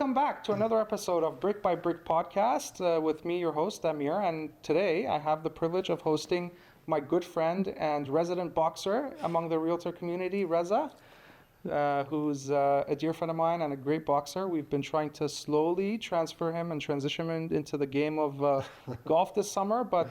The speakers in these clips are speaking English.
Welcome back to another episode of Brick by Brick podcast with me, your host, Amir. And today I have the privilege of hosting my good friend and resident boxer among the realtor community, Reza, who's a dear friend of mine and a great boxer. We've been trying to slowly transfer him and transition him into the game of golf this summer, but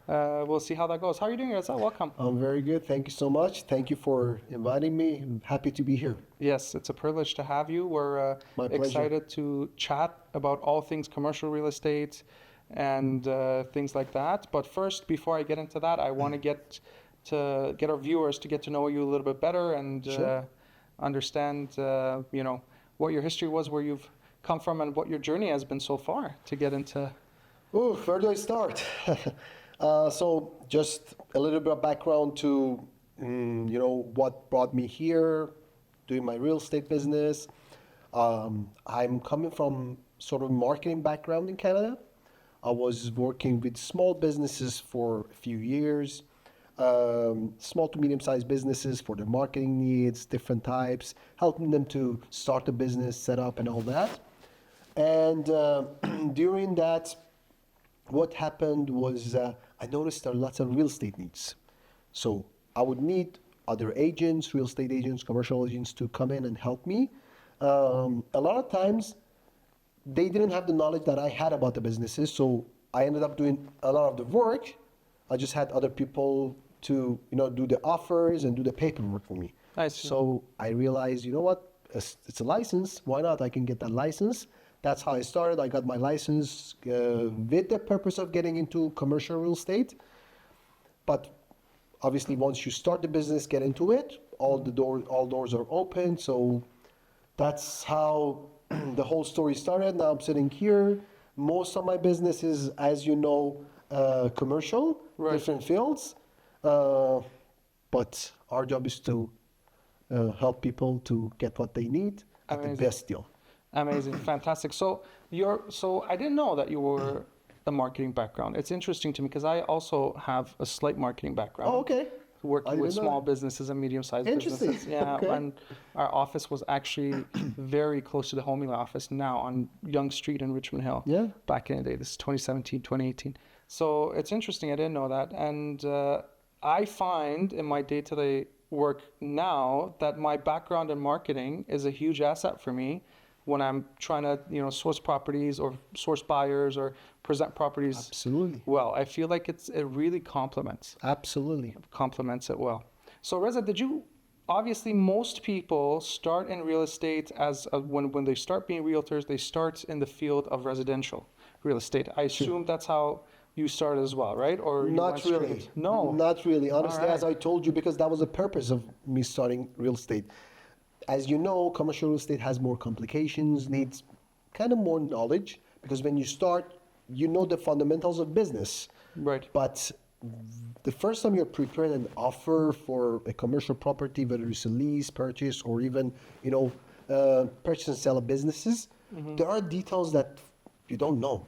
we'll see how that goes. How are you doing, Reza? Welcome. I'm very good. Thank you so much. Thank you for inviting me. I'm happy to be here. Yes, it's a privilege to have you. We're excited to chat about all things commercial real estate and things like that. But first, before I get into that, I want to get our viewers to get to know you a little bit better and understand, what your history was, where you've come from, and what your journey has been so far to get into. Oh, where do I start? So just a little bit of background to, what brought me here, doing my real estate business. I'm coming from sort of marketing background in Canada. I was working with small businesses for a few years, small to medium-sized businesses for their marketing needs, different types, helping them to start a business, set up, and all that. And during that, what happened was I noticed there are lots of real estate needs. So I would need other agents, real estate agents, commercial agents to come in and help me. A lot of times, they didn't have the knowledge that I had about the businesses, so I ended up doing a lot of the work. I just had other people to, do the offers and do the paperwork for me. I see. So I realized, it's a license. Why not? I can get that license. That's how I started. I got my license with the purpose of getting into commercial real estate. But obviously, once you start the business, get into it, all doors are open. So that's how the whole story started. Now I'm sitting here. Most of my business is, as you know, commercial, different fields. But our job is to help people to get what they need at the best deal. Amazing, fantastic. So I didn't know that you were a marketing background. It's interesting to me because I also have a slight marketing background. Oh, okay. Working with small businesses and medium-sized businesses. Yeah, okay. And our office was actually very close to the Homela office now on Yonge Street in Richmond Hill. Yeah. Back in the day, this is 2017, 2018. So it's interesting, I didn't know that. And I find in my day-to-day work now that my background in marketing is a huge asset for me when I'm trying to, source properties or source buyers or present properties. Absolutely. Well, I feel like it really complements. Absolutely. Complements it well. So Reza, obviously most people start in real estate when they start being realtors, they start in the field of residential real estate. I assume that's how you started as well, right? Or not really. No. Not really. Honestly, All right. As I told you, because that was the purpose of me starting real estate. As you know, commercial real estate has more complications, needs kind of more knowledge, because when you start, you know the fundamentals of business. Right. But the first time you're preparing an offer for a commercial property, whether it's a lease, purchase, or even, purchase and sell of businesses, there are details that you don't know.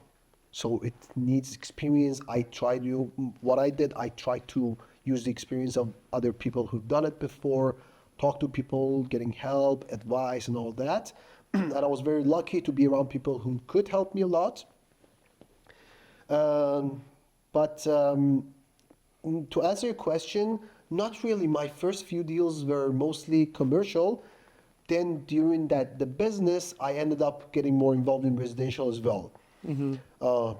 So it needs experience. I tried to use the experience of other people who've done it before, talk to people, getting help, advice, and all that. And I was very lucky to be around people who could help me a lot. But to answer your question, not really. My first few deals were mostly commercial. Then during the business, I ended up getting more involved in residential as well.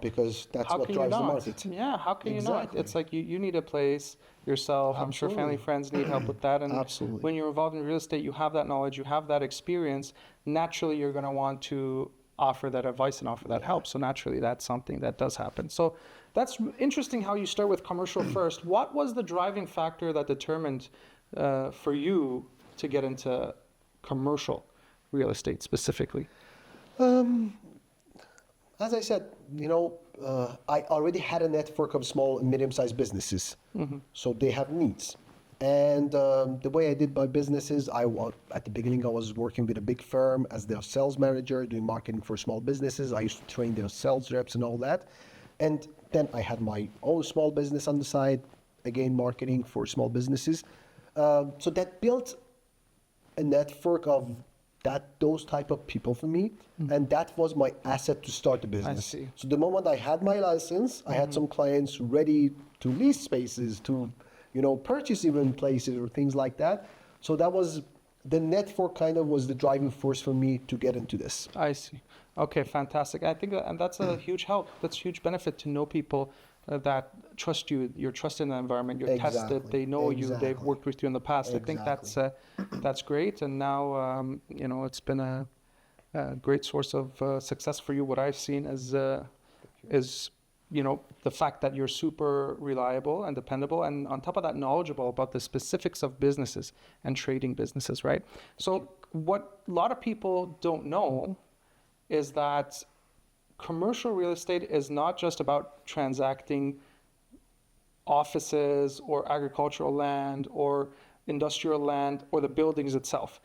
Because that's what drives the market. Yeah, how can you not? Exactly. It's like you need a place yourself. Absolutely. I'm sure family, friends need help with that. And Absolutely. when you're involved in real estate, you have that knowledge, you have that experience. Naturally, you're going to want to offer that advice and offer that help. So naturally, that's something that does happen. So that's interesting how you start with commercial first. What was the driving factor that determined for you to get into commercial real estate specifically? As I said, I already had a network of small and medium-sized businesses, so they have needs. And the way I did my business is, at the beginning, I was working with a big firm as their sales manager, doing marketing for small businesses. I used to train their sales reps and all that. And then I had my own small business on the side, again, marketing for small businesses. So that built a network those type of people for me, and that was my asset to start the business. see. So the moment I had my license, I had some clients ready to lease spaces, to purchase even places or things like that. So that was the network kind of was the driving force for me to get into this. I see. Okay, fantastic. I think and that's a huge help. That's a huge benefit to know people that trust you. You're trusted in the environment. You're tested. They know you. They've worked with you in the past. I think that's great. And now it's been a great source of success for you. What I've seen is the fact that you're super reliable and dependable, and on top of that, knowledgeable about the specifics of businesses and trading businesses, right? So what a lot of people don't know is that commercial real estate is not just about transacting offices or agricultural land or industrial land or the buildings itself.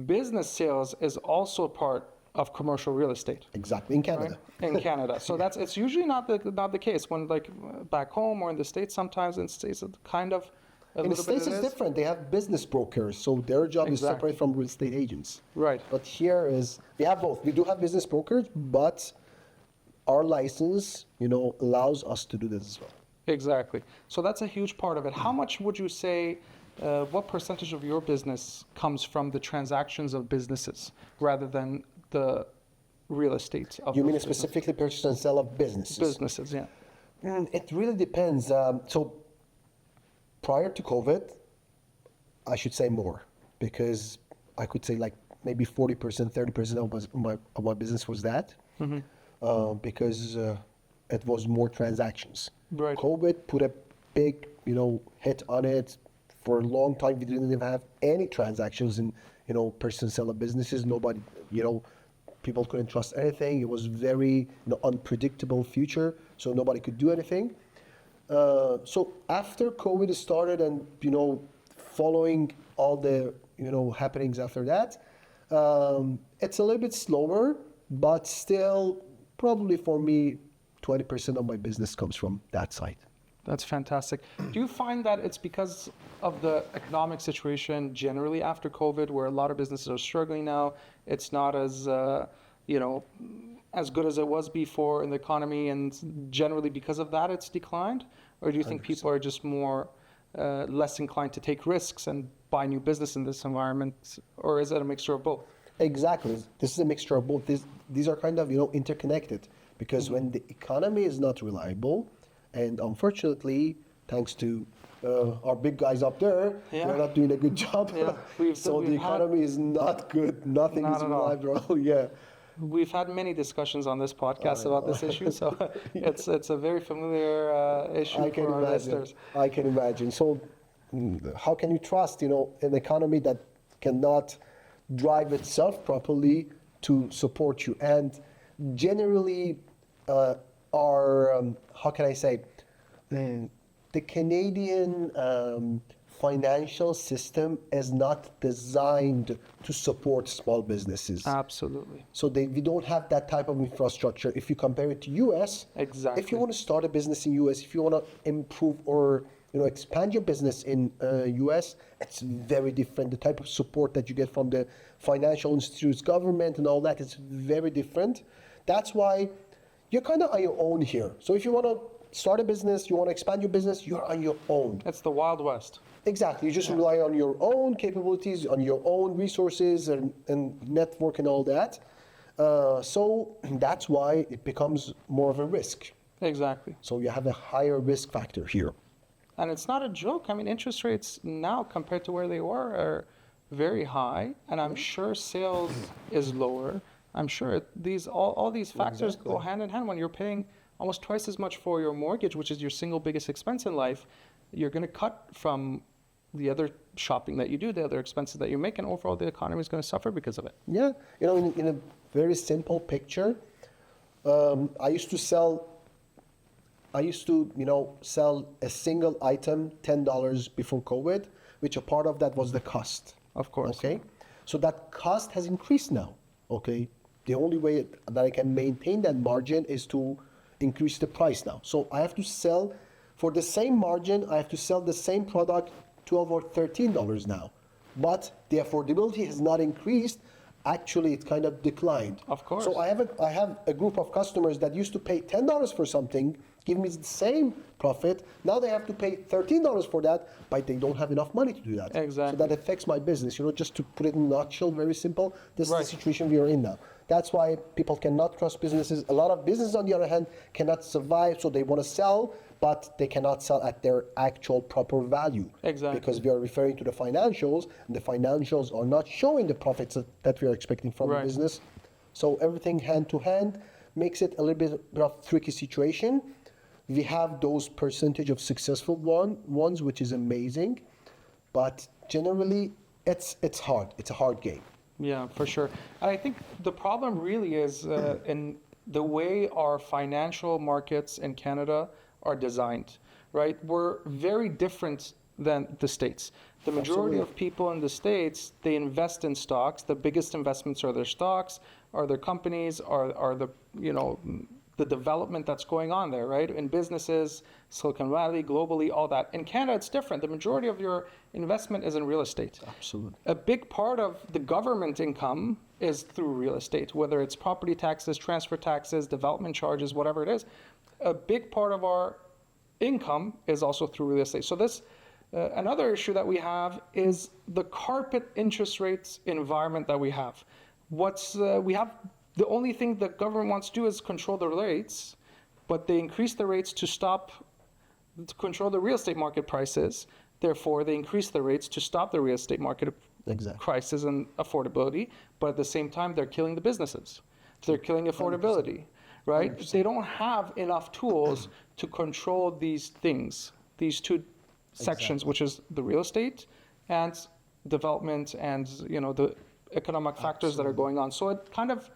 Business sales is also part of commercial real estate. Exactly, in Canada. Right? In Canada. So it's usually not the case. When back home or in the States, sometimes in the States it's kind of in the States it's different. They have business brokers, so their job is separate from real estate agents. Right. But here we have both. We do have business brokers, but our license, allows us to do this as well. Exactly. So that's a huge part of it. How much would you say, what percentage of your business comes from the transactions of businesses rather than the real estate of You mean business? specifically purchase and sell of businesses? Businesses, yeah. It really depends. So prior to COVID, I should say more, because I could say like maybe 40%, 30% of my business was that, because it was more transactions. Right. COVID put a big, hit on it. For a long time, we didn't even have any transactions in, person seller businesses. Nobody, people couldn't trust anything. It was very unpredictable future, so nobody could do anything. So after COVID started and, following all the, happenings after that, it's a little bit slower, but still probably for me, 20% of my business comes from that side. That's fantastic. Do you find that it's because of the economic situation generally after COVID, where a lot of businesses are struggling now? It's not as, as good as it was before in the economy, and generally because of that, it's declined? Or do you think 100%. People are just more less inclined to take risks and buy new business in this environment? Or is it a mixture of both? Exactly. This is a mixture of both. These are kind of, interconnected, because when the economy is not reliable, and unfortunately, thanks to our big guys up there, they're not doing a good job. Yeah. So the economy is not good. Nothing is reliable. Yeah. We've had many discussions on this podcast about this issue, so it's a very familiar issue for our listeners. I can imagine. So how can you trust, an economy that cannot drive itself properly to support you? And generally, our how can I say, the Canadian financial system is not designed to support small businesses. Absolutely. So we don't have that type of infrastructure. If you compare it to US, exactly. If you want to start a business in US, if you want to improve or expand your business in US, it's very different. The type of support that you get from the financial institutes, government, and all that is very different. That's why you're kind of on your own here. So if you want to start a business, you want to expand your business, you're on your own. It's the Wild West. Exactly. You just rely on your own capabilities, on your own resources and network and all that. So that's why it becomes more of a risk. Exactly. So you have a higher risk factor here. And it's not a joke. I mean, interest rates now compared to where they were are very high, and I'm sure sales is lower. I'm sure all these factors go hand in hand. When you're paying almost twice as much for your mortgage, which is your single biggest expense in life, you're going to cut from the other shopping that you do, the other expenses that you make, and overall the economy is going to suffer because of it. Yeah, in a very simple picture, I used to sell a single item $10 before COVID, which a part of that was the cost. Of course. Okay, so that cost has increased now. Okay, the only way that I can maintain that margin is to increase the price now. So I have to sell for the same margin. I have to sell the same product $12 or $13 now, but the affordability has not increased. actually it kind of declined. Of course. So I have a group of customers that used to pay $10 for something, give me the same profit. Now they have to pay $13 for that, but they don't have enough money to do that. Exactly. So that affects my business. Just to put it in a nutshell, very simple, this Right. is the situation we are in now. That's why people cannot trust businesses. A lot of businesses, on the other hand, cannot survive, so they want to sell, but they cannot sell at their actual proper value. Exactly. Because we are referring to the financials, and the financials are not showing the profits that we are expecting from Right. the business. So everything hand to hand makes it a little bit of tricky situation. We have those percentage of successful ones, which is amazing, but generally it's hard. It's a hard game. Yeah, for sure. And I think the problem really is in the way our financial markets in Canada are designed, right? We're very different than the States. The majority Absolutely. of people in the States, they invest in stocks. The biggest investments are their stocks, are their companies, are the, the development that's going on there, right? In businesses, Silicon Valley, globally, all that. In Canada, it's different. The majority of your investment is in real estate. Absolutely. A big part of the government income is through real estate, whether it's property taxes, transfer taxes, development charges, whatever it is. A big part of our income is also through real estate. So this, another issue that we have is the carpet interest rates environment that we have. The only thing the government wants to do is control the rates, but they increase the rates to control the real estate market prices. Therefore, they increase the rates to stop the real estate market Exactly. crisis and affordability, but at the same time, they're killing the businesses. They're killing affordability, right? 100%. They don't have enough tools to control these things, these two sections, which is the real estate and development and, the economic factors that are going on. So it kind of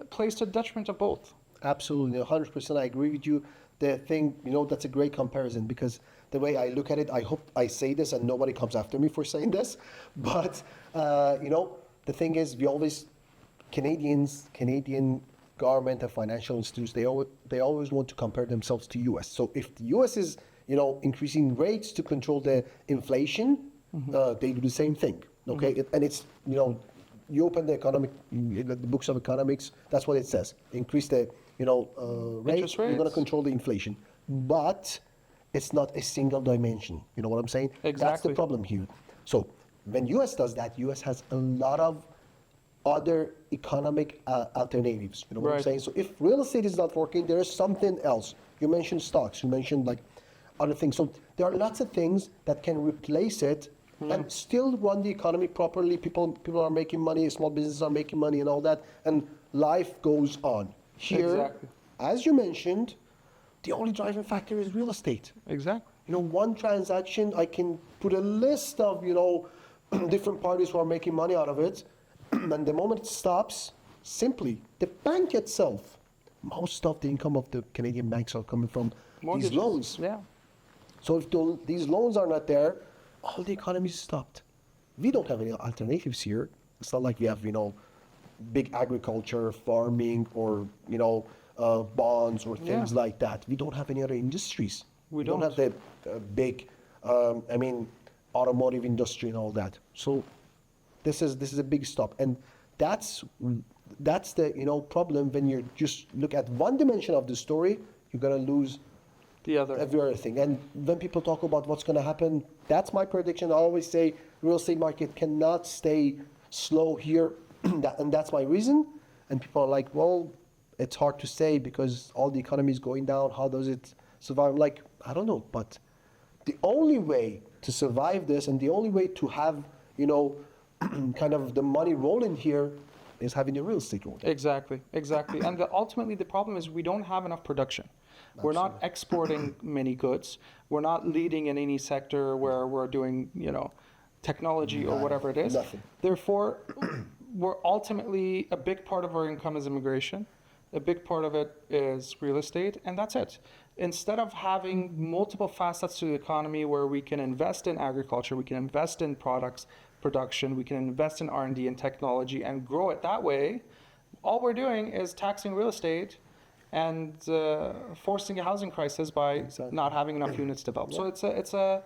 plays to the detriment of both. Absolutely, 100%. I agree with you. The thing, that's a great comparison because the way I look at it, I hope I say this and nobody comes after me for saying this, but the thing is, Canadian government and financial institutes, they always want to compare themselves to U.S. So if the U.S. is, increasing rates to control the inflation, they do the same thing. Okay, and it's you open the books of economics, that's what it says. Increase the rate, Interest you're going to rates. control the inflation. But it's not a single dimension. You know what I'm saying? That's Exactly. the problem here. So when US does that, US has a lot of other economic alternatives. You know what I'm Right. saying? So if real estate is not working, there is something else. You mentioned stocks, you mentioned like other things. So there are lots of things that can replace it and still run the economy properly. People are making money, small businesses are making money and all that, and life goes on. Here, Exactly. as you mentioned, the only driving factor is real estate. Exactly. One transaction, I can put a list of, different parties who are making money out of it. And the moment it stops, simply, the bank itself, most of the income of the Canadian banks are coming from Mortgages. these loans. Yeah. So if these loans are not there, all the economy is stopped. We don't have any alternatives here. It's not like we have, big agriculture, farming, or, bonds or things Yeah. like that. We don't have any other industries. We don't have the big, automotive industry and all that. So this is a big stop, and that's the problem. When you just look at one dimension of the story, you're gonna lose The other. everything. And when people talk about what's gonna happen, that's my prediction. I always say real estate market cannot stay slow here, and that's my reason. And people are like, well, it's hard to say because all the economy is going down. How does it survive? I'm like, I don't know, but the only way to survive this and the only way to have, kind of the money rolling here is having the real estate rolling. Exactly. And ultimately, the problem is we don't have enough production. We're not exporting many goods. We're not leading in any sector where we're doing, technology or whatever it is. Nothing. Therefore, we're ultimately, a big part of our income is immigration. A big part of it is real estate, and that's it. Instead of having multiple facets to the economy where we can invest in agriculture, we can invest in production, we can invest in R&D and technology and grow it that way, all we're doing is taxing real estate and forcing a housing crisis by Exactly. not having enough units developed. So it's a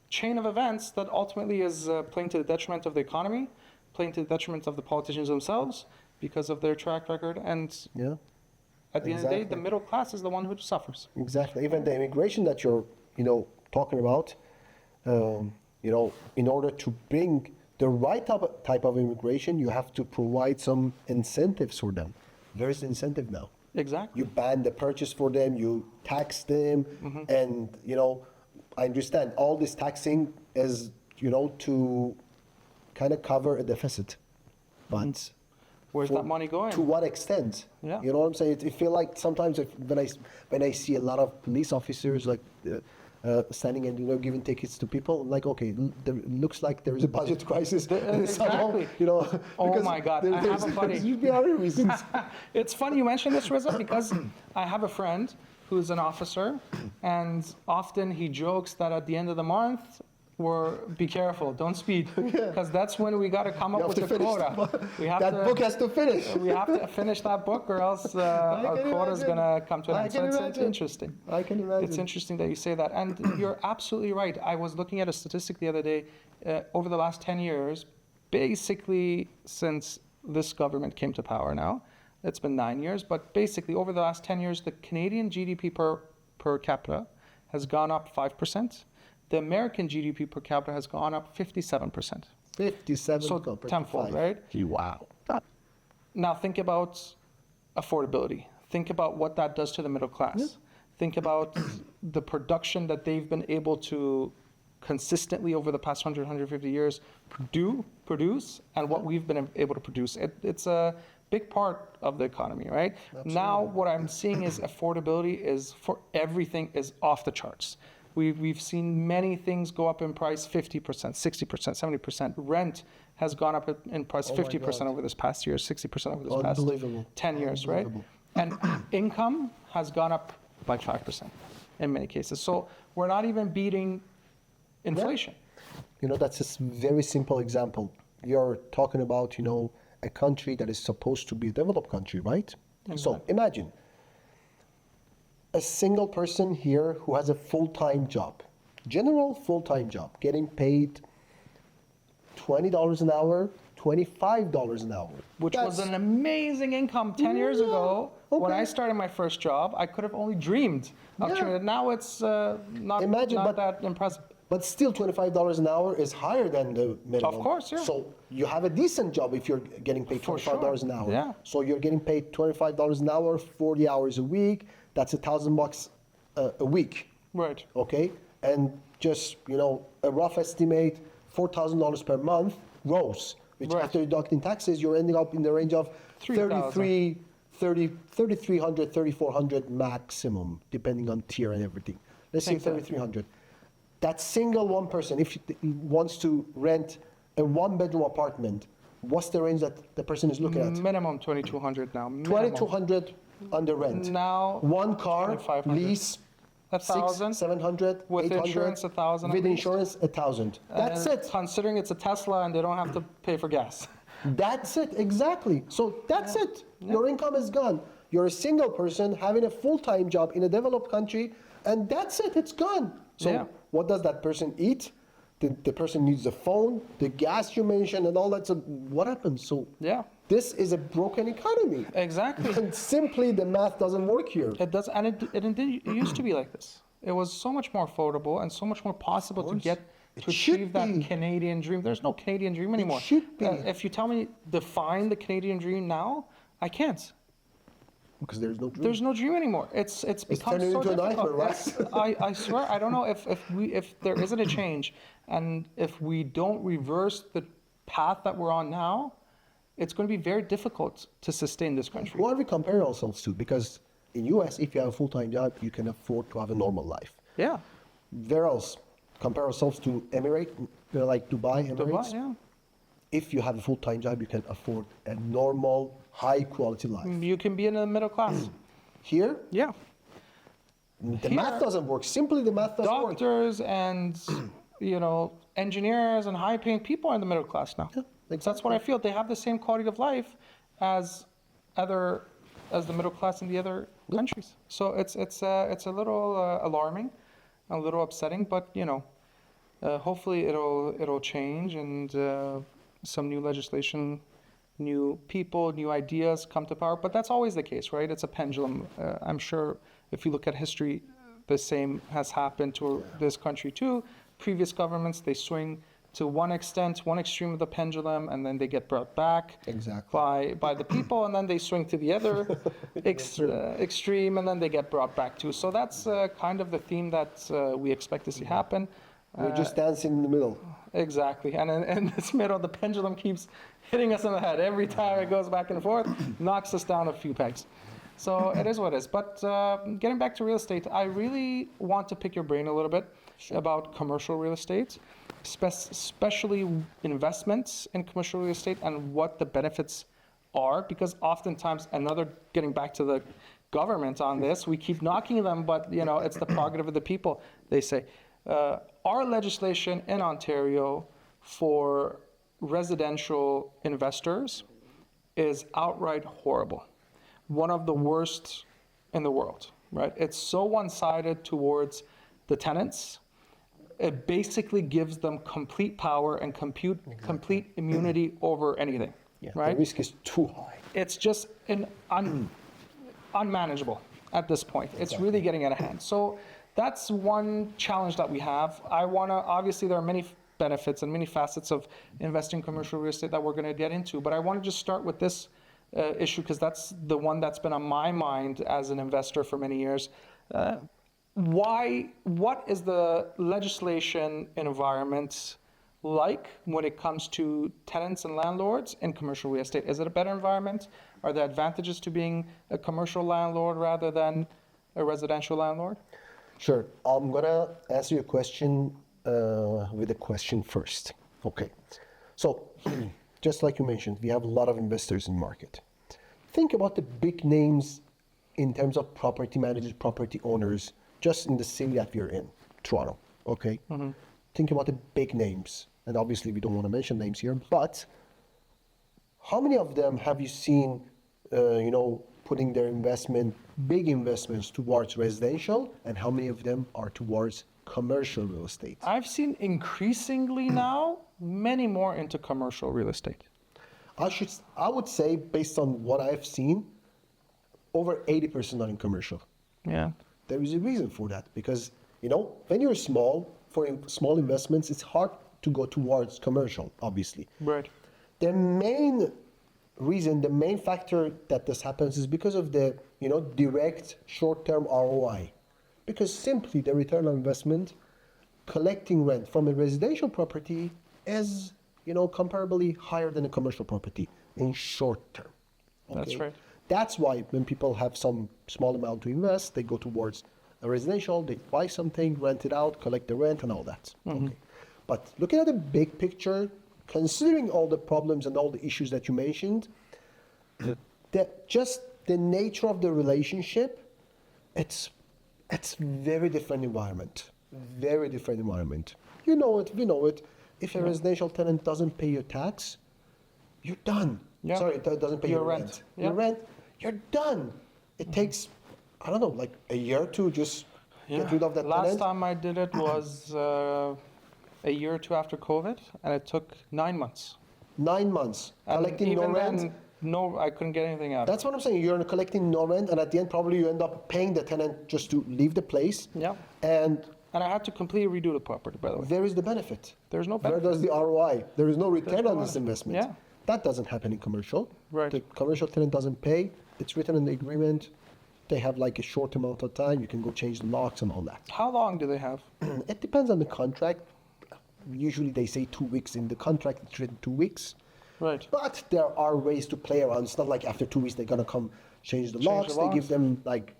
chain of events that ultimately is playing to the detriment of the economy, playing to the detriment of the politicians themselves because of their track record. And Yeah. at the end of the day, Exactly. the middle class is the one who suffers. Exactly. Even the immigration that you're, talking about, in order to bring the right type of immigration, you have to provide some incentives for them. There is incentive now. Exactly. You ban the purchase for them, you tax them, and I understand all this taxing is, to kind of cover a deficit, but Where's for- that money going? To what extent? Yeah. You know what I'm saying? It feel like sometimes when I see a lot of police officers like standing and giving tickets to people, I'm like, okay, looks like there is a budget crisis. Somehow, Exactly. Oh because my God, I have a buddy. There usually other reasons. It's funny you mentioned this, Reza, because I have a friend who's an officer, and often he jokes that at the end of the month, be careful, don't speed, because that's when we got to come You up have with to the finish quota. We have that to, book has to finish. we have to finish that book, or else our can quota is imagine. going to come to an I end. can So it's imagine. interesting. I can imagine. It's interesting that you say that, and you're absolutely right. I was looking at a statistic the other day. Over the last 10 years, basically since this government came to power now, it's been 9 years, but basically over the last 10 years, the Canadian GDP per capita has gone up 5%. The American GDP per capita has gone up 57%. 57 So compared to tenfold, 5. right? Wow. Now think about affordability. Think about what that does to the middle class. Think about the production that they've been able to consistently over the past 100, 150 years produce, and what we've been able to produce. It's a big part of the economy, right? Now what I'm seeing is affordability is for everything is off the charts. We've seen many things go up in price 50%, 60%, 70%. Rent has gone up in price Oh my 50% God. over this past year, 60% over this past Unbelievable. 10 years, right? Unbelievable. And income has gone up by 5% in many cases. So we're not even beating inflation. That's a very simple example. You're talking about, a country that is supposed to be a developed country, right? So imagine a single person here who has a full-time job, general full-time job, getting paid $20 an hour, $25 an hour. Which was an amazing income 10 years ago. When I started my first job, I could have only dreamed of Yeah. it. Now it's not that impressive. But still, $25 an hour is higher than the minimum. Of course, yeah. So you have a decent job if you're getting paid For $25 sure, an hour. yeah. So you're getting paid $25 an hour, 40 hours a week. That's $1,000 a week. Right. Okay, and just a rough estimate, $4,000 per month gross, which Right. after deducting taxes, you're ending up in the range of 3,000. 3,300, 3,400 maximum, depending on tier and everything. Let's say Exactly. 3,300. That single one person, if he wants to rent a one-bedroom apartment, what's the range that the person is looking at? Minimum 2,200 now. Minimum. 2,200 on the rent. Now, One car, 2,500. lease, 1,000. 700, With 800. insurance, 1,000 at With least. insurance, 1,000. That's And it. Considering it's a Tesla and they don't have to pay for gas. That's it, exactly. So that's it. Your income is gone. You're a single person having a full-time job in a developed country, and that's it, it's gone. So Yeah. what does that person eat? The person needs the phone, the gas you mentioned, and all that. So what happens? So Yeah. this is a broken economy. Exactly. And simply the math doesn't work here. It does, and it used to be like this. It was so much more affordable and so much more possible to get It to should achieve that be. Canadian dream. There's no Canadian dream anymore. should be. If you tell me define the Canadian dream now, I can't. Because there's no truth. There's no dream anymore. It's become turning so into a difficult. nightmare, right? I swear I don't know if there isn't a change, and if we don't reverse the path that we're on now, it's going to be very difficult to sustain this country. Who are we comparing ourselves to? Because in US, if you have a full-time job, you can afford to have a normal life. Yeah. Where else? Compare ourselves to Emirates, like Dubai, Emirates. Dubai, yeah. If you have a full-time job, you can afford a normal, high-quality life. You can be in the middle class. Here, Yeah. the math doesn't work. Simply, the math doesn't work. Doctors and engineers and high-paying people are in the middle class now. Yeah, That's what I feel. They have the same quality of life as the middle class in the other countries. So it's a little alarming, a little upsetting, but hopefully it'll change, and some new legislation, new people, new ideas come to power. But that's always the case, right? It's a pendulum. I'm sure if you look at history, the same has happened to this country too. Previous governments, they swing to one extent, one extreme of the pendulum, and then they get brought back by the people, and then they swing to the other extreme, and then they get brought back too. So that's kind of the theme that we expect to see happen. We're just dancing in the middle. Exactly, and in this middle, the pendulum keeps hitting us in the head. Every time it goes back and forth, knocks us down a few pegs. So it is what it is. But getting back to real estate, I really want to pick your brain a little bit about commercial real estate, especially investments in commercial real estate and what the benefits are, because oftentimes, getting back to the government on this, we keep knocking them, but it's the prerogative of the people, they say. Our legislation in Ontario for residential investors is outright horrible. One of the worst in the world, right? It's so one-sided towards the tenants. It basically gives them complete power and complete immunity over anything, right? The risk is too high. It's just unmanageable at this point. It's really getting out of hand. So that's one challenge that we have. Obviously there are many benefits and many facets of investing in commercial real estate that we're going to get into, but I want to just start with this issue because that's the one that's been on my mind as an investor for many years. What is the legislation environment like when it comes to tenants and landlords in commercial real estate? Is it a better environment? Are there advantages to being a commercial landlord rather than a residential landlord? Sure. I'm going to answer your question with a question first. Okay. So, just like you mentioned, we have a lot of investors in the market. Think about the big names in terms of property managers, property owners, just in the city that we're in, Toronto. Okay. Mm-hmm. Think about the big names, and obviously we don't want to mention names here. But how many of them have you seen, putting their big investments towards residential, and how many of them are towards commercial real estate? I've seen increasingly now many more into commercial real estate. I would say, based on what I've seen, over 80% are in commercial. Yeah. There is a reason for that, because when you're small, for small investments, it's hard to go towards commercial, obviously. Right. The main reason, the main factor that this happens is because of the direct short-term ROI, because simply the return on investment, collecting rent from a residential property is comparably higher than a commercial property in short term. Okay? That's right. That's why when people have some small amount to invest, they go towards a residential, they buy something, rent it out, collect the rent and all that. Mm-hmm. Okay. But looking at the big picture, considering all the problems and all the issues that you mentioned, just the nature of the relationship, it's very different environment. Very different environment. You know it, we know it. If a residential tenant doesn't pay your tax, you're done. Yeah. Sorry, it doesn't pay your rent. Yeah. Your rent, you're done. It takes, I don't know, like a year to just get rid of that tenant. Last time I did it was a year or two after COVID, and it took 9 months. 9 months. Collecting no rent. No, I couldn't get anything out. That's what I'm saying. You're collecting no rent, and at the end, probably you end up paying the tenant just to leave the place. Yeah. And I had to completely redo the property, by the way. There is the benefit. There's no benefit. Where does the ROI? There is no return on this investment. Yeah. That doesn't happen in commercial. Right. The commercial tenant doesn't pay. It's written in the agreement. They have like a short amount of time. You can go change the locks and all that. How long do they have? It depends on the contract. Usually they say 2 weeks in the contract. It's written 2 weeks. Right. But there are ways to play around. It's not like after 2 weeks they're gonna come change the locks. They give them like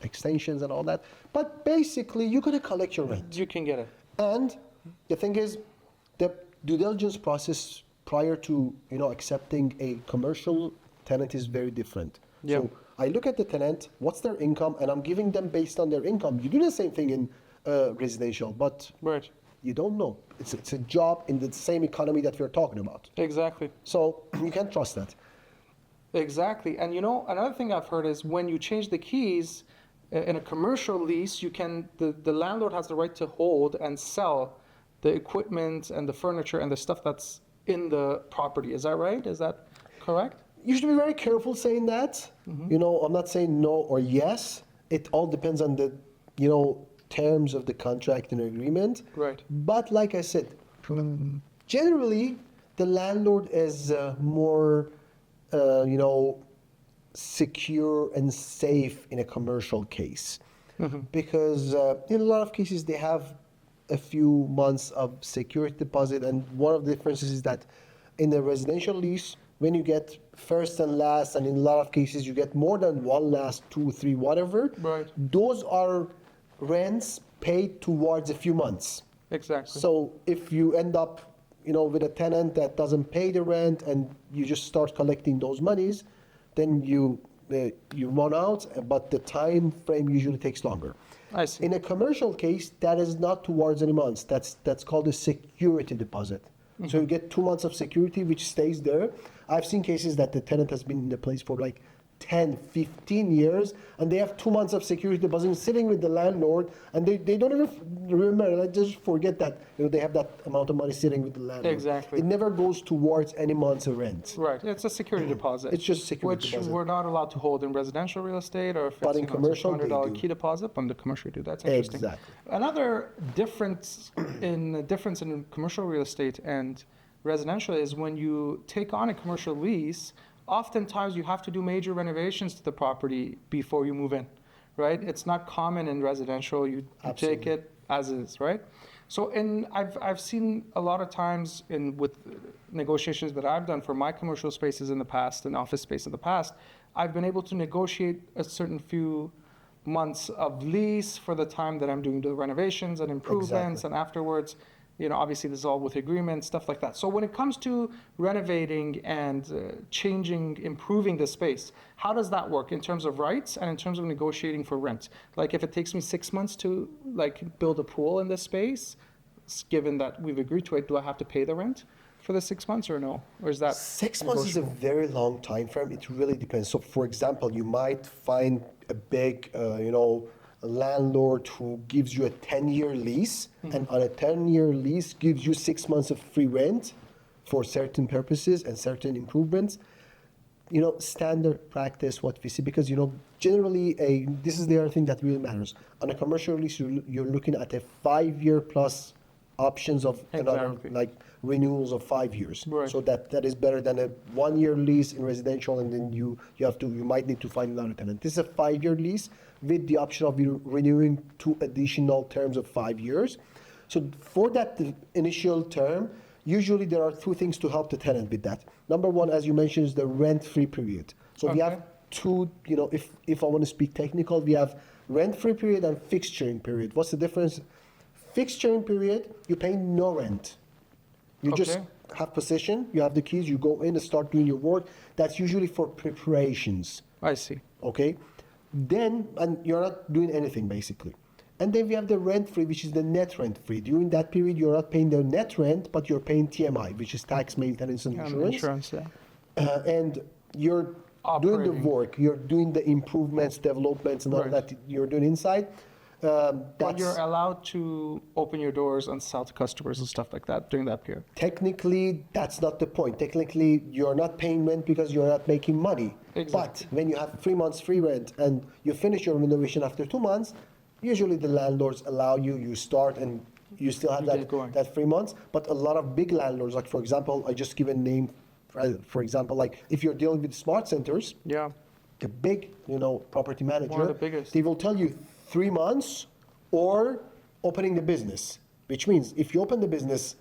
extensions and all that. But basically, you're gonna collect your rent. You can get it. And the thing is, the due diligence process prior to accepting a commercial tenant is very different. Yeah. So I look at the tenant, what's their income, and I'm giving them based on their income. You do the same thing in residential, but Right. you don't know. It's a job in the same economy that we're talking about. Exactly. So you can't trust that. Exactly. And another thing I've heard is when you change the keys in a commercial lease, the landlord has the right to hold and sell the equipment and the furniture and the stuff that's in the property. Is that right? Is that correct? You should be very careful saying that. I'm not saying no or yes. It all depends on the, terms of the contract and agreement. Right. But like I said, generally, the landlord is more, secure and safe in a commercial case. Because in a lot of cases, they have a few months of security deposit. And one of the differences is that in the residential lease, when you get first and last, and in a lot of cases, you get more than one last, 2, 3, whatever, Right. those are rents paid towards a few months. Exactly. So if you end up, with a tenant that doesn't pay the rent and you just start collecting those monies, then you run out, but the time frame usually takes longer. I see. In a commercial case, that is not towards any months. That's called a security deposit. So you get 2 months of security, which stays there. I've seen cases that the tenant has been in the place for like 10, 15 years, and they have 2 months of security deposit sitting with the landlord, and they don't even remember. They just forget that they have that amount of money sitting with the landlord. Exactly. It never goes towards any months of rent. Right. It's a security deposit. It's just security which deposit. we're not allowed to hold in residential real estate, or if But it's in commercial, they $200 do. key deposit, but in the commercial you do. That's interesting. Exactly. Another difference in commercial real estate and residential is when you take on a commercial lease, oftentimes you have to do major renovations to the property before you move in, right? It's not common in residential. You take Absolutely. it as is, right? So, I've seen a lot of times with negotiations that I've done for my commercial spaces in the past and office space in the past, I've been able to negotiate a certain few months of lease for the time that I'm doing the renovations and improvements, Exactly. and afterwards, obviously this is all with agreements, stuff like that. So when it comes to renovating and changing, improving the space, how does that work in terms of rights and in terms of negotiating for rent? Like if it takes me 6 months to build a pool in this space, given that we've agreed to it, do I have to pay the rent for the 6 months or no? Or is that 6 months is a negotiable? very long time frame. It really depends. So, for example, you might find a big, a landlord who gives you a 10-year lease, and on a 10-year lease gives you 6 months of free rent for certain purposes and certain improvements. Standard practice, what we see, because, generally, this is the other thing that really matters. On a commercial lease, you're looking at a 5-year plus options of another, Exactly. like renewals of 5 years. Right. So that is better than a 1-year lease in residential, and then you might need to find another tenant. This is a 5-year lease with the option of you renewing 2 additional terms of 5 years. So for that initial term, usually there are 2 things to help the tenant with that. Number one, as you mentioned, is the rent-free period. So we have Okay. 2, if I want to speak technical, we have rent-free period and fixturing period. What's the difference? Fixturing period, you pay no rent. You just Okay. have possession, you have the keys, you go in and start doing your work. That's usually for preparations, I see. okay? Then, and you're not doing anything basically. And then we have the rent-free, which is the net rent-free. During that period, you're not paying the net rent, but you're paying TMI, which is tax, maintenance, and insurance. Insurance, yeah. And you're doing Operating. the work, you're doing the improvements, developments, and all Right. that you're doing inside. But That's you're allowed to open your doors and sell to customers and stuff like that during that period. technically, that's not the point. Technically, you're not paying rent because you're not making money. Exactly. But when you have 3 months free rent and you finish your renovation after 2 months, usually the landlords allow you start, and you still have You get going. that 3 months. But a lot of big landlords, like for example, I just give a name, for example, like if you're dealing with smart centers, Yeah. a big, property manager, the biggest. they will tell you 3 months or opening the business, which means if you open the business,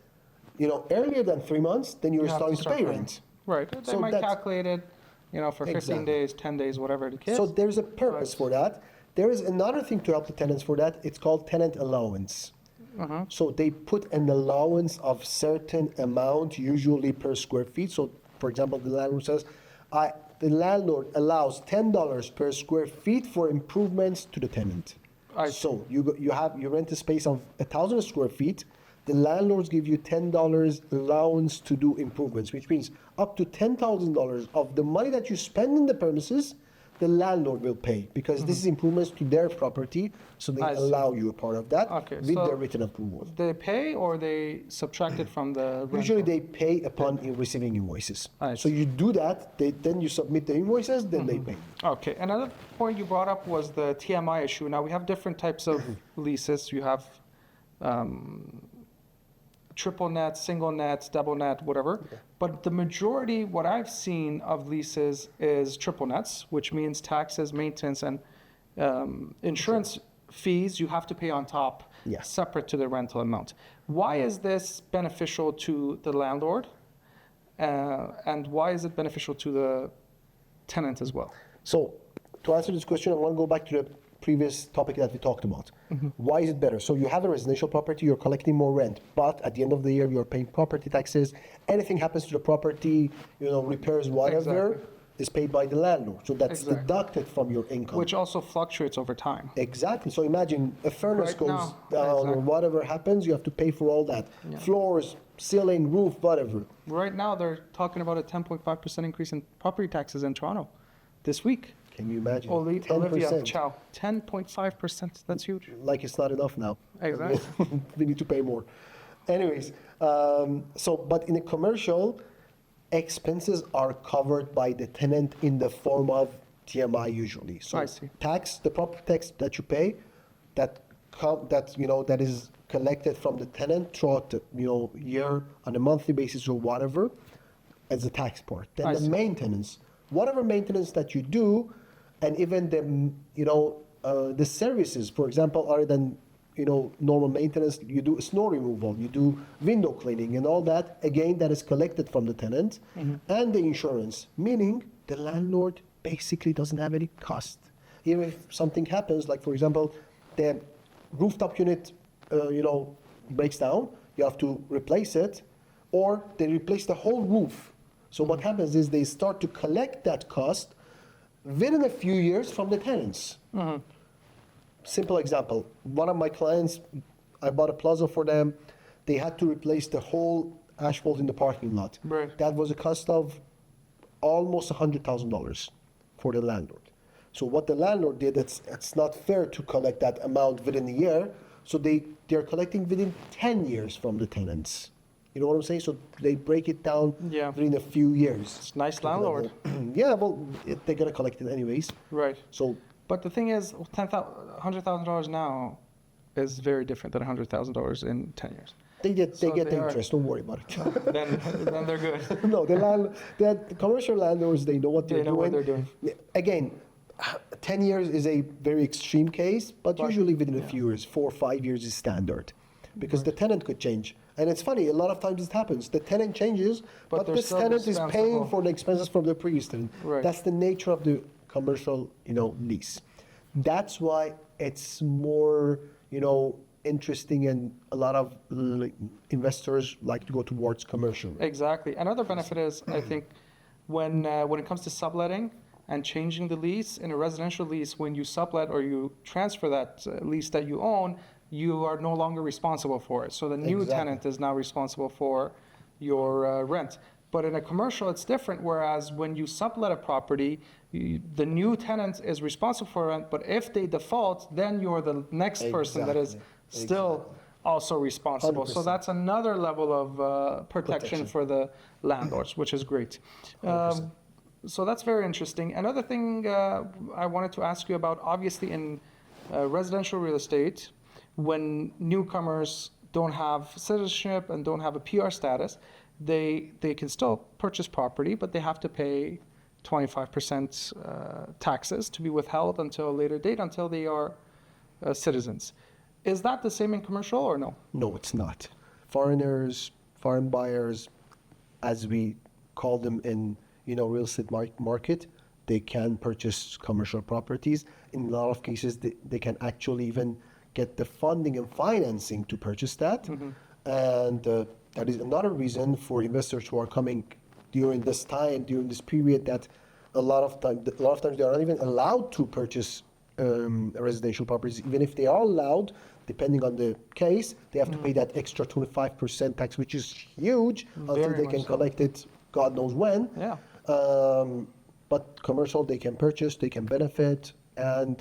earlier than 3 months, then you're You have starting to start pay paying. rent. Right. They So might that's- calculate it, for 15 Exactly. days, 10 days, whatever it is. So there's a purpose for that. There is another thing to help the tenants for that. It's called tenant allowance. So they put an allowance of certain amount, usually per square feet. So, for example, the landlord says, the landlord allows $10 per square feet for improvements to the tenant. I see. So you rent a space of 1,000 square feet. The landlords give you $10 allowance to do improvements, which means up to $10,000 of the money that you spend in the premises, the landlord will pay because this is improvements to their property, so they I see. allow you a part of that Okay, with so their written approval. They pay or they subtract it from the Usually rental? they pay upon receiving invoices. I So see. you do that, then you submit the invoices, then they pay. Okay, another point you brought up was the TMI issue. Now we have different types of leases. You have triple net, single net, double net, whatever. But the majority, what I've seen of leases is triple nets, which means taxes, maintenance, and insurance fees you have to pay on top, Yes. separate to the rental amount. Why is this beneficial to the landlord? And why is it beneficial to the tenant as well? So to answer this question, I want to go back to the previous topic that we talked about. Why is it better? So you have a residential property, you're collecting more rent, but at the end of the year, you're paying property taxes. Anything happens to the property, repairs, whatever, Exactly. is paid by the landlord. So that's Exactly. deducted from your income. Which also fluctuates over time. Exactly. So imagine a furnace Right goes now, down or exactly. whatever happens, you have to pay for all that. Yeah. Floors, ceiling, roof, whatever. Right now, they're talking about a 10.5% increase in property taxes in Toronto this week. Can you imagine? Olivia 10%. Chow, 10.5%. That's huge. Like it's not enough now. Exactly. We need to pay more. Anyways, but in a commercial, expenses are covered by the tenant in the form of TMI usually. So I see. the property tax that you pay, that is collected from the tenant throughout the year on a monthly basis or whatever, as the tax part. Then I the see. maintenance, whatever maintenance that you do, and even the services, for example, other than normal maintenance, you do snow removal, you do window cleaning and all that, again, that is collected from the tenant, and the insurance, meaning the landlord basically doesn't have any cost. Even if something happens, like for example, the rooftop unit, breaks down, you have to replace it, or they replace the whole roof. So what happens is they start to collect that cost within a few years from the tenants. Simple example, one of my clients, I bought a plaza for them. They had to replace the whole asphalt in the parking lot. Right. That was a cost of almost $100,000 for the landlord. So what the landlord did, it's not fair to collect that amount within a year. So they're collecting within 10 years from the tenants. You know what I'm saying? So they break it down Yeah. within a few years. It's nice landlord. Yeah, well, they're gonna collect it anyways. Right. So But the thing is, $100,000 now is very different than $100,000 in 10 years. they get So the they are- interest. Don't worry about it. Then they're good. No, the commercial landlords, they know what they're They know doing. what they're doing. Again, 10 years is a very extreme case, but But- usually within a yeah. few years, 4 or 5 years is standard. Because the tenant could change. And it's funny, a lot of times it happens. The tenant changes, But but they're this still tenant is paying responsible. for the expenses from the previous tenant. Right. That's the nature of the commercial, lease. That's why it's more, interesting, and a lot of investors like to go towards commercial. Exactly. Another benefit is, I think, when it comes to subletting and changing the lease in a residential lease, when you sublet or you transfer that lease that you own, you are no longer responsible for it. So the new Exactly. tenant is now responsible for your rent. But in a commercial, it's different. Whereas when you sublet a property, the new tenant is responsible for rent. But if they default, then you're the next person that is Exactly. still also responsible. So 100%. that's another level of protection for the landlords, which is great. 100%. So that's very interesting. Another thing I wanted to ask you about, obviously in residential real estate, when newcomers don't have citizenship and don't have a PR status, they can still purchase property, but they have to pay 25% taxes to be withheld until a later date, until they are citizens. Is that the same in commercial or no? No, it's not. Foreigners, foreign buyers, as we call them in real estate market, they can purchase commercial properties. In a lot of cases, they can actually even get the funding and financing to purchase that. And that is another reason for investors who are coming during this time, during this period, that a lot of times they are not even allowed to purchase residential properties. Even if they are allowed, depending on the case, they have to pay that extra 25% tax, which is huge, until Very they much can so. collect it God knows when. Yeah. but commercial they can purchase, they can benefit, and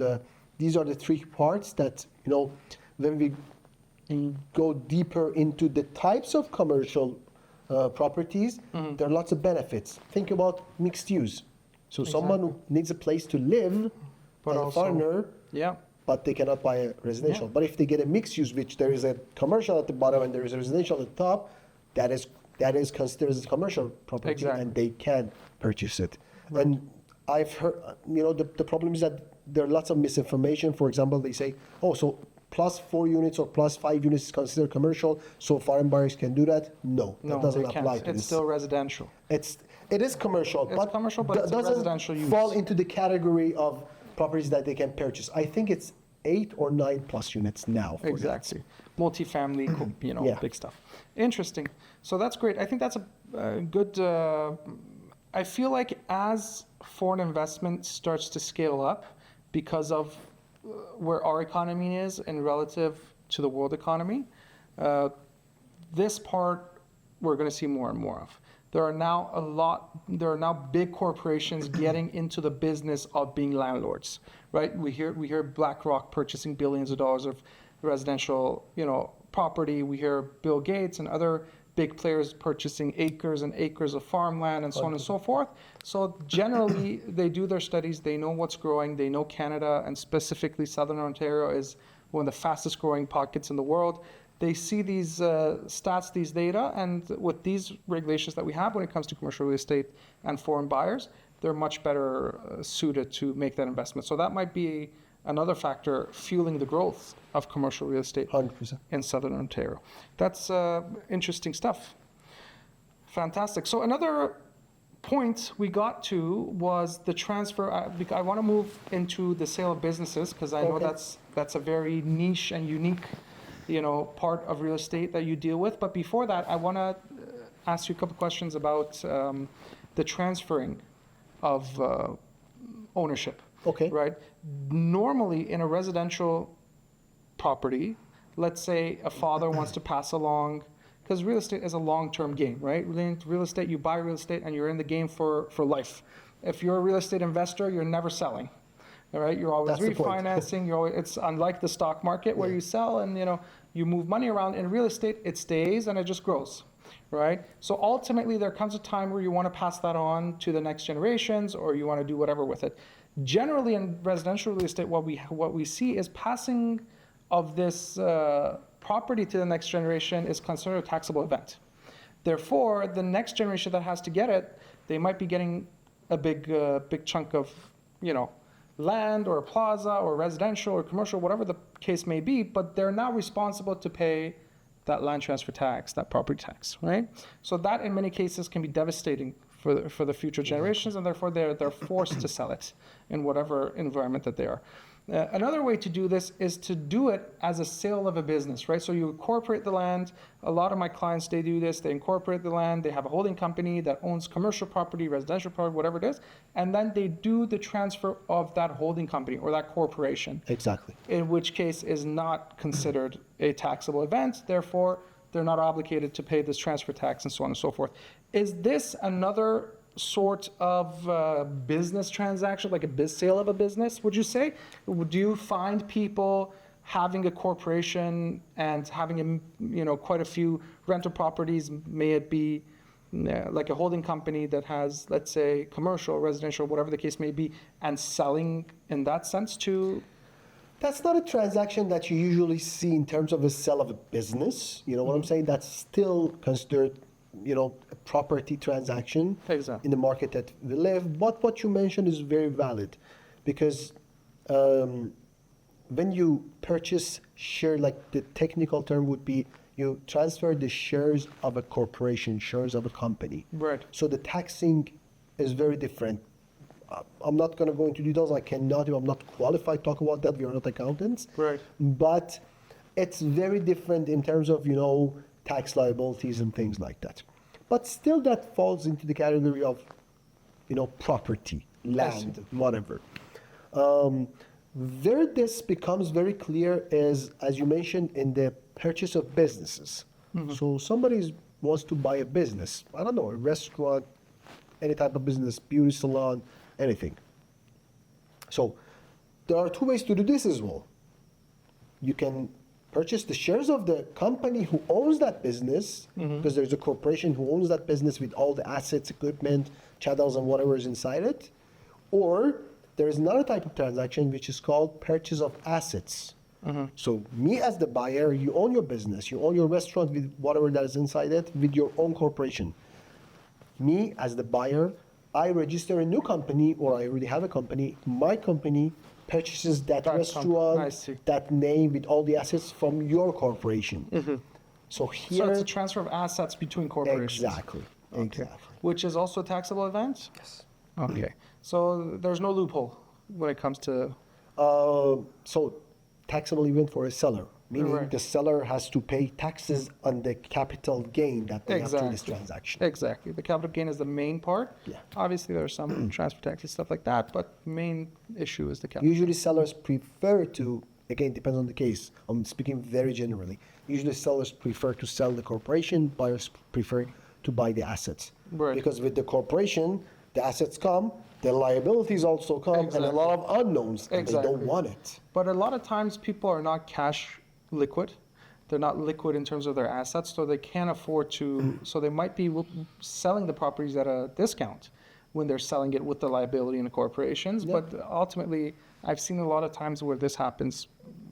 these are the three parts that, when we go deeper into the types of commercial properties, there are lots of benefits. Think about mixed use. So someone who needs a place to live, But as a also- foreigner, Yeah. but they cannot buy a residential. But if they get a mixed use, which there is a commercial at the bottom and there is a residential at the top, that is considered as a commercial property, Exactly. and they can purchase it. And I've heard, the problem is that there are lots of misinformation. For example, they say, oh, so plus 4 units or plus 5 units is considered commercial, so foreign buyers can do that. No, No, that doesn't they apply can't. to It's this. still residential. It is commercial, It's commercial, but it's a doesn't residential use. fall into the category of properties that they can purchase. I think it's 8 or 9 plus units now. For that. Exactly. Multifamily, Yeah. big stuff. Interesting. So that's great. I think that's a good. I feel like as foreign investment starts to scale up because of where our economy is and relative to the world economy, this part we're going to see more and more of. There are now big corporations getting into the business of being landlords, right? We hear BlackRock purchasing billions of dollars of residential, property. We hear Bill Gates and other big players purchasing acres and acres of farmland and so on and so forth. So generally, they do their studies. They know what's growing. They know Canada and specifically Southern Ontario is one of the fastest growing pockets in the world. They see these stats, these data, and with these regulations that we have when it comes to commercial real estate and foreign buyers, they're much better suited to make that investment. So that might be another factor fueling the growth of commercial real estate 100%. in Southern Ontario. That's interesting stuff. Fantastic. So another point we got to was the transfer. I want to move into the sale of businesses because I know Okay. that's a very niche and unique part of real estate that you deal with. But before that, I want to ask you a couple questions about the transferring of ownership. Okay. Right? Normally, in a residential property, let's say a father wants to pass along, because real estate is a long-term game, right? Real estate, you buy real estate and you're in the game for life. If you're a real estate investor, you're never selling. All right, you're always That's the point. refinancing. It's unlike the stock market where you sell and you move money around. In real estate, it stays and it just grows, right? So ultimately, there comes a time where you want to pass that on to the next generations, or you want to do whatever with it. Generally, in residential real estate, what we see is passing of this property to the next generation is considered a taxable event. Therefore, the next generation that has to get it, they might be getting a big chunk of land or a plaza or residential or commercial, whatever the case may be, but they're now responsible to pay that land transfer tax, that property tax, right? So that in many cases can be devastating for the future generations, and therefore they're forced to sell it in whatever environment that they are. Another way to do this is to do it as a sale of a business, right? So you incorporate the land. A lot of my clients, they do this. They incorporate the land. They have a holding company that owns commercial property, residential property, whatever it is. And then they do the transfer of that holding company or that corporation. Exactly. In which case is not considered a taxable event. Therefore, they're not obligated to pay this transfer tax and so on and so forth. Is this another sort of business transaction, like a sale of a business, would you say? Do you find people having a corporation and having quite a few rental properties? May it be like a holding company that has, let's say, commercial, residential, whatever the case may be, and selling in that sense to? That's not a transaction that you usually see in terms of a sale of a business. You know what I'm saying? That's still considered a property transaction Exactly. in the market that we live. But what you mentioned is very valid, because when you purchase share, like the technical term would be, you transfer the shares of a corporation, shares of a company. Right. So the taxing is very different. I'm not going to go into details. I'm not qualified to talk about that. We are not accountants. Right. But it's very different in terms of, tax liabilities and things like that. But still that falls into the category of, property, land, whatever. Where this becomes very clear is, as you mentioned, in the purchase of businesses. Mm-hmm. So somebody wants to buy a business, I don't know, a restaurant, any type of business, beauty salon, anything. So there are two ways to do this as well. You can purchase the shares of the company who owns that business, because there's a corporation who owns that business with all the assets, equipment, chattels, and whatever is inside it. Or there is another type of transaction which is called purchase of assets. So me as the buyer, you own your business, you own your restaurant with whatever that is inside it with your own corporation. Me as the buyer, I register a new company, or I already have a company. My company purchases that I restaurant, see. that name with all the assets from your corporation. So here, So it's a transfer of assets between corporations. exactly, Okay. exactly. Which is also a taxable event? Yes. Okay. So there's no loophole when it comes to. So taxable event for a seller, meaning Right. the seller has to pay taxes on the capital gain that they have through this Exactly. transaction. Exactly. The capital gain is the main part. Yeah. Obviously, there's some transfer taxes, stuff like that, but main issue is the capital. Usually sellers prefer to, again, depends on the case. I'm speaking very generally. Usually sellers prefer to sell the corporation, buyers prefer to buy the assets. Right. Because with the corporation, the assets come, the liabilities also come, and a lot of unknowns, and they Exactly. don't want it. But a lot of times people are not cash liquid. They're not liquid in terms of their assets, so they can't afford to. So they might be selling the properties at a discount when they're selling it with the liability in the corporations. Yeah. But ultimately, I've seen a lot of times where this happens,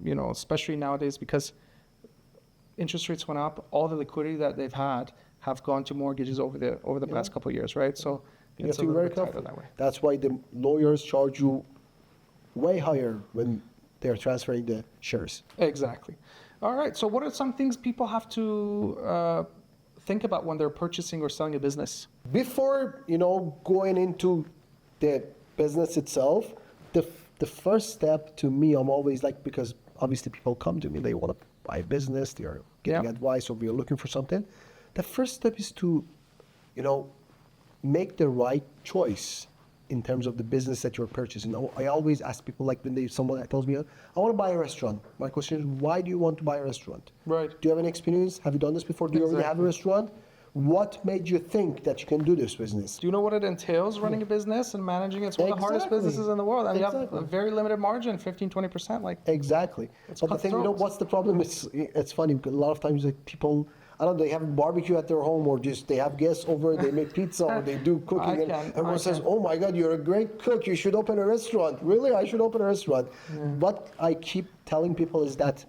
especially nowadays because interest rates went up. All the liquidity that they've had have gone to mortgages over the past couple of years, right? So You it's have to be a very little bit tighter careful. that way. That's why the lawyers charge you way higher when they're transferring the shares. Exactly. All right. So, what are some things people have to think about when they're purchasing or selling a business? Before going into the business itself, the first step to me, I'm always like, because obviously people come to me, they want to buy a business, they are getting Yeah. advice, or we are looking for something. The first step is to, make the right choice in terms of the business that you're purchasing. I always ask people, like when someone tells me, I want to buy a restaurant. My question is, why do you want to buy a restaurant? Right. Do you have any experience? Have you done this before? Do you already have a Exactly. restaurant? What made you think that you can do this business? Do you know what it entails running a business and managing it? It's one of the hardest Exactly. businesses in the world. And you have Exactly. a very limited margin, 15, 20%. Like, Exactly. It's But the thing, cutthroat. what's the problem? It's funny because a lot of times, like, people, I don't know, they have a barbecue at their home, or just they have guests over, they make pizza, or they do cooking, and everyone says, "Oh my God, you're a great cook. You should open a restaurant." Really, I should open a restaurant. What I keep telling people is that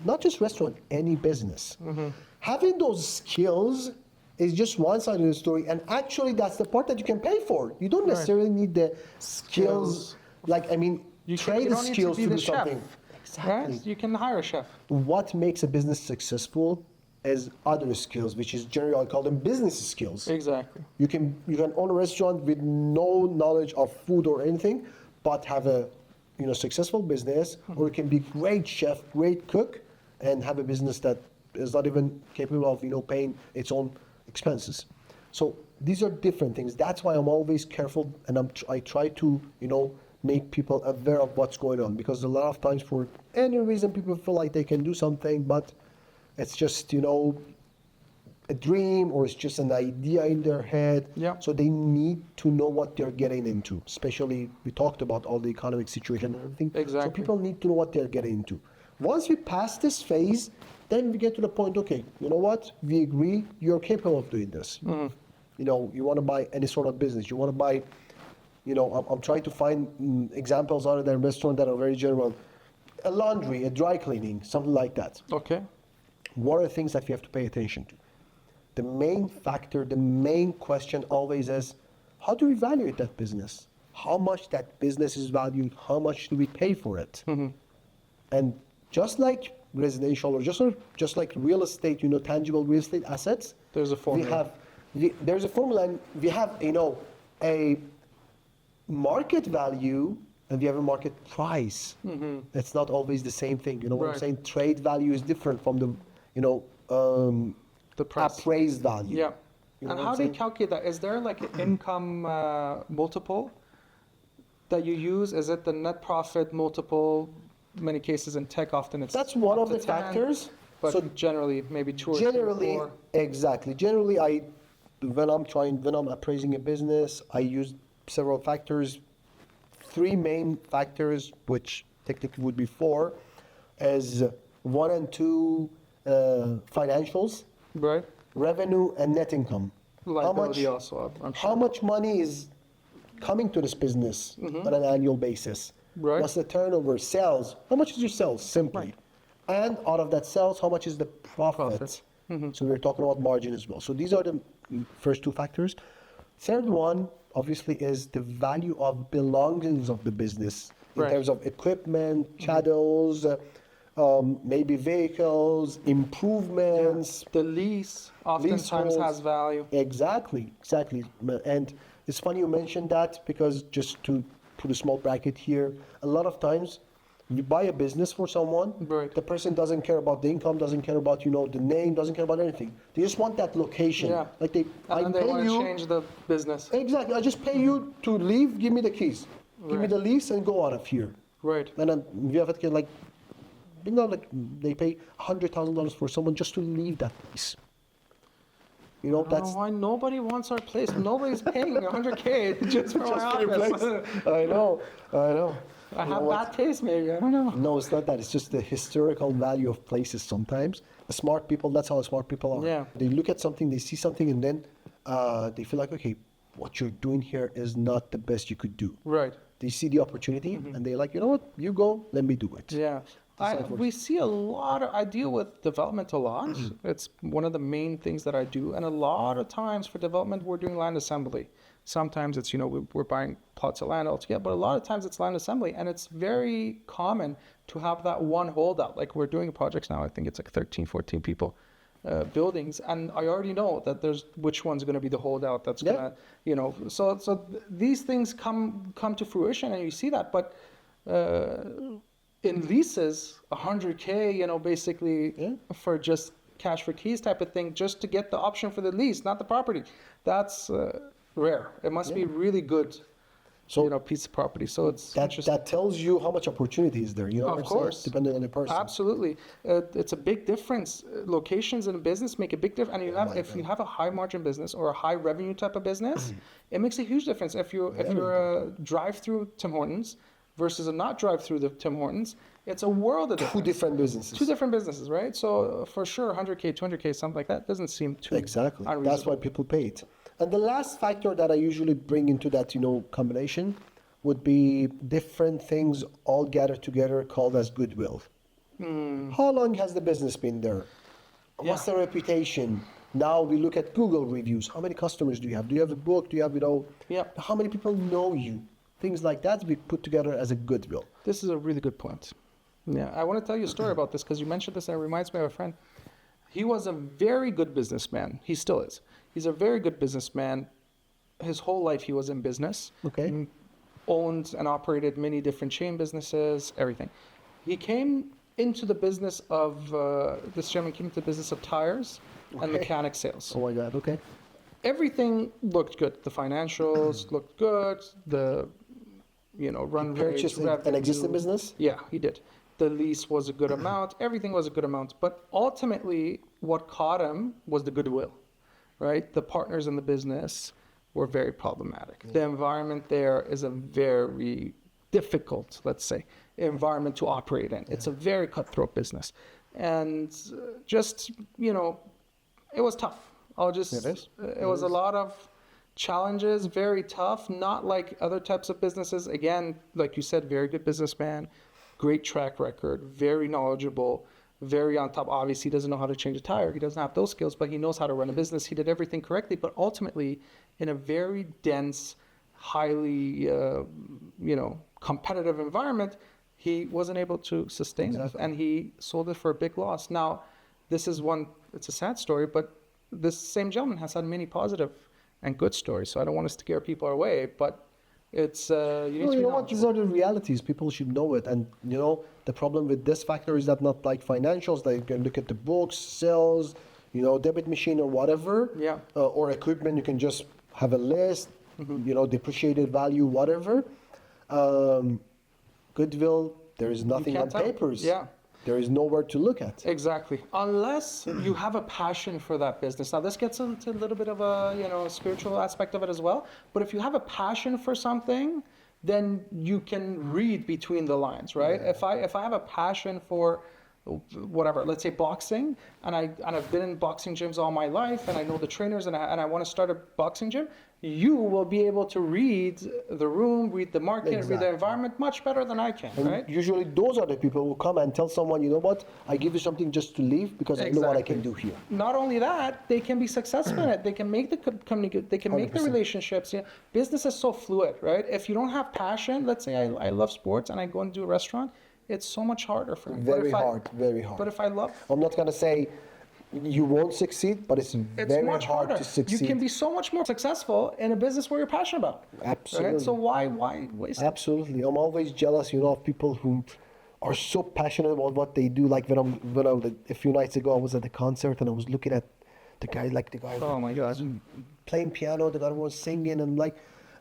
not just restaurant, any business, having those skills is just one side of the story, and actually that's the part that you can pay for. You don't necessarily need the skills. Like, I mean, you trade the don't need skills to be to the do chef. something. Exactly. Right? You can hire a chef. What makes a business successful is other skills, which is generally I call them business skills. Exactly. You can own a restaurant with no knowledge of food or anything, but have a successful business, or you can be great chef, great cook, and have a business that is not even capable of paying its own expenses. So these are different things. That's why I'm always careful, and I try to make people aware of what's going on, because a lot of times for any reason people feel like they can do something, but it's just a dream, or it's just an idea in their head. Yeah. So they need to know what they're getting into. Especially, we talked about all the economic situation and everything. Exactly. So people need to know what they're getting into. Once we pass this phase, then we get to the point, okay, you know what? We agree you're capable of doing this. You want to buy any sort of business. You want to buy, I'm trying to find examples other than restaurant that are very general. A laundry, a dry cleaning, something like that. Okay. What are the things that we have to pay attention to? The main factor, the main question always is, how do we evaluate that business? How much that business is valued? How much do we pay for it? And just like residential, or just like real estate, tangible real estate assets, There's a formula. There's a formula, and we have a market value, and we have a market price. It's not always the same thing. You know what I'm Right. saying? Trade value is different from the The price. appraised value. Yeah. You know And what how I'm do you saying? calculate that? Is there like an income multiple that you use? Is it the net profit multiple? Many cases in tech, often it's That's one up of to the 10, factors. But So generally, maybe two or three or generally, four. exactly. Generally, when I'm appraising a business, I use several factors. three main factors, which technically would be four, as one and two financials, Right. revenue and net income. Liability also, I'm sure. How much money is coming to this business on an annual basis? Right. What's the turnover? Sales. How much is your sales, simply? And out of that sales, how much is the profit? So we're talking about margin as well. So these are the first two factors. Third one, obviously, is the value of belongings of the business in Right. terms of equipment, chattels, maybe vehicles, improvements. The lease oftentimes Leaseholds. has value. Exactly. And it's funny you mentioned that, because just to put a small bracket here, a lot of times you buy a business for someone, Right. the person doesn't care about the income, doesn't care about, the name, doesn't care about anything. They just want that location. Yeah. Like And then they pay want to you. change the business. Exactly. I just pay you to leave, give me the keys. Give me Right. the lease and go out of here. Right. And then you have it like, they pay $100,000 for someone just to leave that place. I don't That's know why nobody wants our place. Nobody's paying 100K just for my just for your office. place. I know. I You know have what? bad taste, maybe. I don't know. No, it's not that. It's just the historical value of places sometimes. The smart people, that's how smart people are. Yeah. They look at something, they see something, and then they feel like, okay, what you're doing here is not the best you could do. Right. They see the opportunity, and they're like, you know what, you go, let me do it. Yeah. how it works. We see a lot I deal with development a lot. It's one of the main things that I do. And a lot of times for development, we're doing land assembly. Sometimes it's, we're buying plots of land altogether, but a lot of times it's land assembly. And it's very common to have that one holdout. Like we're doing projects now, I think it's like 13, 14 people. Buildings, and I already know that there's which one's going to be the holdout that's going to, so these things come to fruition, and you see that. But in leases, 100K, basically for just cash for keys type of thing, just to get the option for the lease, not the property. That's rare. It must be really good. So piece of property. So it's interesting. that tells you how much opportunity is there. Of course, depending on the person. Absolutely, it's a big difference. Locations in a business make a big difference. And if you have a high margin business or a high revenue type of business, it makes a huge difference. If you're a drive-through Tim Hortons versus a not drive-through the Tim Hortons, it's a world of difference. Two different businesses. Two different businesses, right? So for sure, 100K, 200K, something like that doesn't seem too Exactly. unreasonable. That's why people pay it. And the last factor that I usually bring into that, combination would be different things all gathered together called as goodwill. How long has the business been there? What's the reputation? Now we look at Google reviews. How many customers do you have? Do you have a book? Do you have, how many people know you? Things like that we put together as a goodwill. This is a really good point. Yeah, I want to tell you a story about this because you mentioned this and it reminds me of a friend. He was a very good businessman. He still is. He's a very good businessman. His whole life he was in business. Okay. He owned and operated many different chain businesses, everything. He came into the business of, this gentleman came into the business of tires and mechanic sales. Oh my God, okay. Everything looked good. The financials looked good. The, run rate. Purchased an existing business? Yeah, he did. The lease was a good amount. Everything was a good amount. But ultimately, what caught him was the goodwill, right? The partners in the business were very problematic. The environment there is a very difficult, let's say, environment to operate in. It's a very cutthroat business. And just, it was tough. It was a lot of challenges, very tough, not like other types of businesses. Again, like you said, very good businessman, great track record, very knowledgeable, very on top. Obviously, he doesn't know how to change a tire. He doesn't have those skills, but he knows how to run a business. He did everything correctly, but ultimately, in a very dense, highly, competitive environment, he wasn't able to sustain it, and he sold it for a big loss. Now, it's a sad story, but this same gentleman has had many positive and good stories, so I don't want to scare people away, but it's, you need to be what? These are the realities. People should know it. And, the problem with this factor is that not like financials, that you can look at the books, sales, debit machine or whatever, or equipment, you can just have a list, depreciated value, whatever. Goodwill, there is nothing on papers. Yeah. There is nowhere to look at. Exactly. Unless you have a passion for that business. Now, this gets into a little bit of a, spiritual aspect of it as well. But if you have a passion for something, then you can read between the lines, right? Yeah. If I have a passion for whatever, let's say boxing, and I've been in boxing gyms all my life, and I know the trainers, and I want to start a boxing gym, you will be able to read the room, read the market, read the Exactly. environment much better than I can, And right? usually those are the people who come and tell someone, you know what, I give you something just to leave because I know what I Exactly. can do here. Not only that, they can be successful in it. They can make the they can make the 100%. relationships. You know, business is so fluid, right? If you don't have passion, let's say I love sports and I go and do a restaurant, it's so much harder for me. Very hard, very hard. But if I love, I'm not going to say you won't succeed, but it's very much hard harder. to succeed. You can be so much more successful in a business where you're passionate about. Absolutely. Right? So why waste it? Absolutely. I'm always jealous, of people who are so passionate about what they do. Like when a few nights ago, I was at the concert and I was looking at the guy Oh my gosh. playing piano, the guy was singing,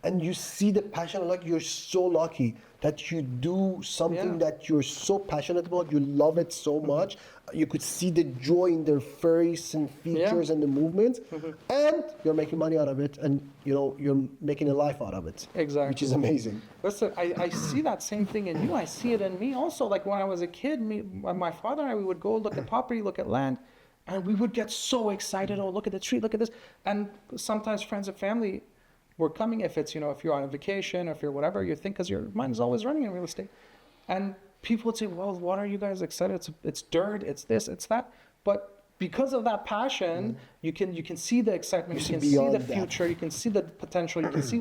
and you see the passion. Like, you're so lucky that you do something Yeah. that you're so passionate about. You love it so much. You could see the joy in their face and features and the movements, and you're making money out of it, and you're making a life out of it. Exactly. Which is amazing. Listen, I see that same thing in you. I see it in me also. Like when I was a kid, my father and I, we would go look at property, look at land, and we would get so excited. Oh, look at the tree, look at this. And sometimes friends and family were coming, if it's, if you're on a vacation or if you're whatever, you think, because your mind is always running in real estate. And people would say, well, what are you guys excited? It's dirt, it's this, it's that. But because of that passion, you can see the excitement, you can see the future, you can see the potential, you can see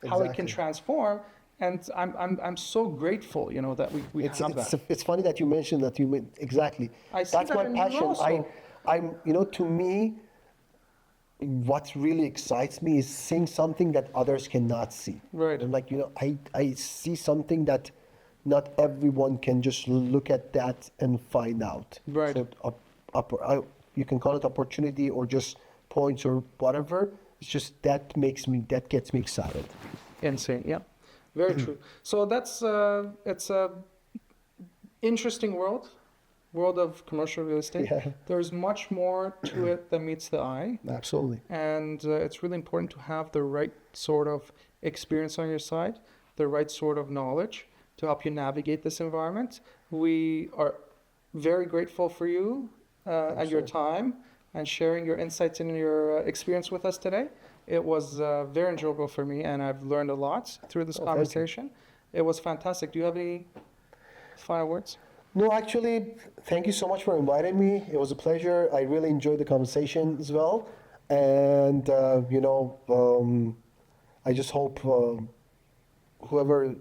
how it can transform. And I'm so grateful, that we have that. It's funny that you mentioned that. Exactly. I see That's that my in you passion. also. I'm to me, what really excites me is seeing something that others cannot see. Right. And I see something that not everyone can just look at that and find out. Right. So you can call it opportunity or just points or whatever. It's just that gets me excited. Insane, yeah. Very true. So that's it's a interesting world of commercial real estate. Yeah. There's much more to it than meets the eye. Absolutely. And it's really important to have the right sort of experience on your side, the right sort of knowledge to help you navigate this environment. We are very grateful for you and your time and sharing your insights and your experience with us today. It was very enjoyable for me, and I've learned a lot through this conversation. It was fantastic. Do you have any final words? No, actually, thank you so much for inviting me. It was a pleasure. I really enjoyed the conversation as well. And, I just hope whoever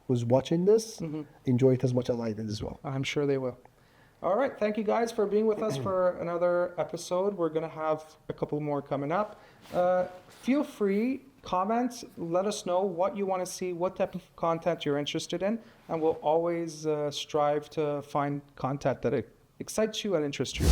who's watching this enjoy it as much as I did as well. I'm sure they will. All right. Thank you guys for being with us for another episode. We're going to have a couple more coming up. Feel free, comment, let us know what you want to see, what type of content you're interested in, and we'll always strive to find content that excites you and interests you.